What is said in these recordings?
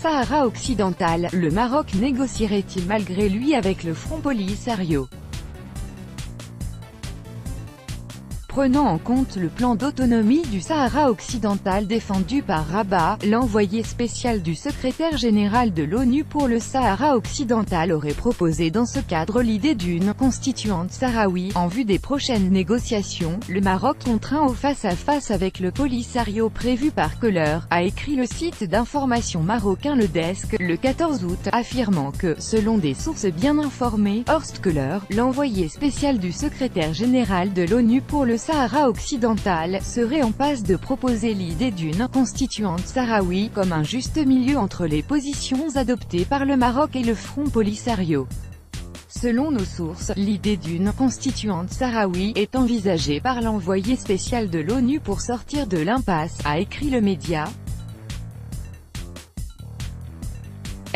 Sahara occidental, le Maroc négocierait-il malgré lui avec le Front Polisario? Prenant en compte le plan d'autonomie du Sahara occidental défendu par Rabat, l'envoyé spécial du secrétaire général de l'ONU pour le Sahara occidental aurait proposé dans ce cadre l'idée d'une constituante sahraoui. En vue des prochaines négociations, le Maroc contraint au face-à-face avec le Polisario prévu par Köhler, a écrit le site d'information marocain Le Desk, le 14 août, affirmant que, selon des sources bien informées, Horst Köhler, l'envoyé spécial du secrétaire général de l'ONU pour le Sahara occidental, serait en passe de proposer l'idée d'une constituante sahraoui, comme un juste milieu entre les positions adoptées par le Maroc et le Front Polisario. Selon nos sources, l'idée d'une constituante sahraoui est envisagée par l'envoyé spécial de l'ONU pour sortir de l'impasse, a écrit le média.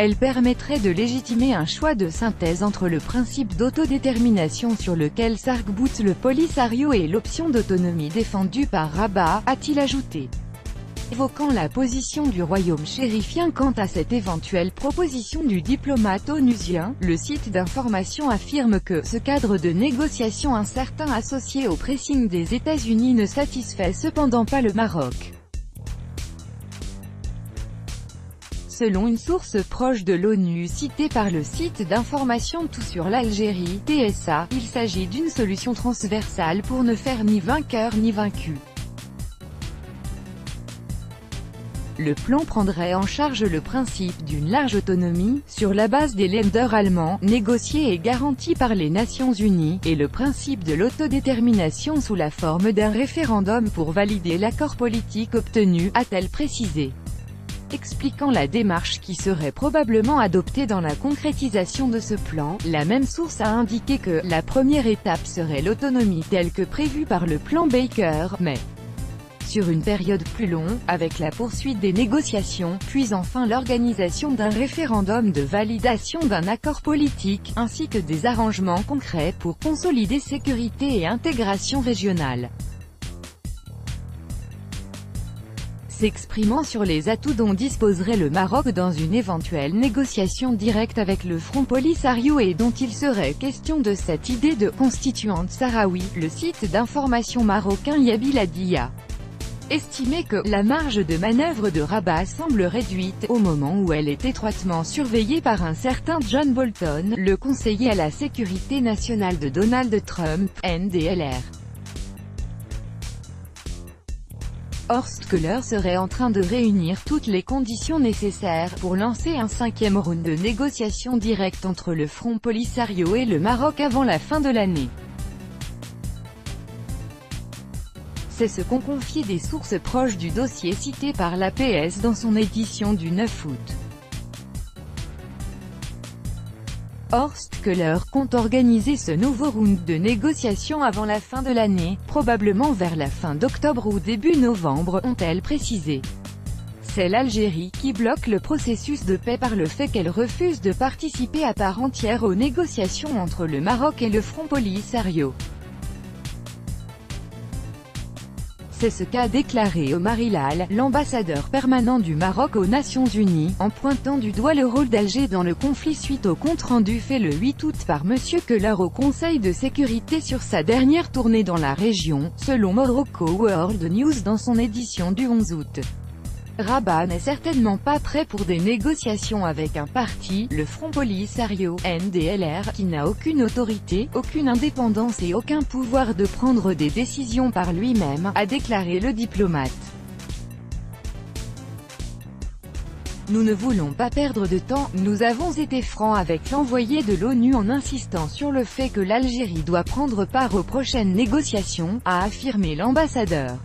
Elle permettrait de légitimer un choix de synthèse entre le principe d'autodétermination sur lequel s'arc-boute le Polisario et l'option d'autonomie défendue par Rabat, a-t-il ajouté. Évoquant la position du royaume chérifien quant à cette éventuelle proposition du diplomate onusien, le site d'information affirme que ce cadre de négociation incertain associé au pressing des États-Unis ne satisfait cependant pas le Maroc. Selon une source proche de l'ONU citée par le site d'information Tout sur l'Algérie, TSA, il s'agit d'une solution transversale pour ne faire ni vainqueur ni vaincu. Le plan prendrait en charge le principe d'une large autonomie, sur la base des Länder allemands, négociés et garantis par les Nations Unies, et le principe de l'autodétermination sous la forme d'un référendum pour valider l'accord politique obtenu, a-t-elle précisé. Expliquant la démarche qui serait probablement adoptée dans la concrétisation de ce plan, la même source a indiqué que la première étape serait l'autonomie telle que prévue par le plan Baker, mais sur une période plus longue, avec la poursuite des négociations, puis enfin l'organisation d'un référendum de validation d'un accord politique, ainsi que des arrangements concrets pour consolider sécurité et intégration régionale. S'exprimant sur les atouts dont disposerait le Maroc dans une éventuelle négociation directe avec le Front Polisario et dont il serait question de cette idée de constituante sahraoui, le site d'information marocain Yabil a estimé que la marge de manœuvre de Rabat semble réduite, au moment où elle est étroitement surveillée par un certain John Bolton, le conseiller à la sécurité nationale de Donald Trump, NDLR. Horst Köhler serait en train de réunir toutes les conditions nécessaires pour lancer un 5e round de négociations directes entre le Front Polisario et le Maroc avant la fin de l'année. C'est ce qu'ont confié des sources proches du dossier cité par l'APS dans son édition du 9 août. Horst Köhler compte organiser ce nouveau round de négociations avant la fin de l'année, probablement vers la fin d'octobre ou début novembre, ont-elles précisé. C'est l'Algérie qui bloque le processus de paix par le fait qu'elle refuse de participer à part entière aux négociations entre le Maroc et le Front Polisario. C'est ce qu'a déclaré Omar Hilal, l'ambassadeur permanent du Maroc aux Nations Unies, en pointant du doigt le rôle d'Alger dans le conflit suite au compte-rendu fait le 8 août par M. Köhler au Conseil de sécurité sur sa dernière tournée dans la région, selon Morocco World News dans son édition du 11 août. Rabat n'est certainement pas prêt pour des négociations avec un parti, le Front Polisario, NDLR, qui n'a aucune autorité, aucune indépendance et aucun pouvoir de prendre des décisions par lui-même, a déclaré le diplomate. Nous ne voulons pas perdre de temps, nous avons été francs avec l'envoyé de l'ONU en insistant sur le fait que l'Algérie doit prendre part aux prochaines négociations, a affirmé l'ambassadeur.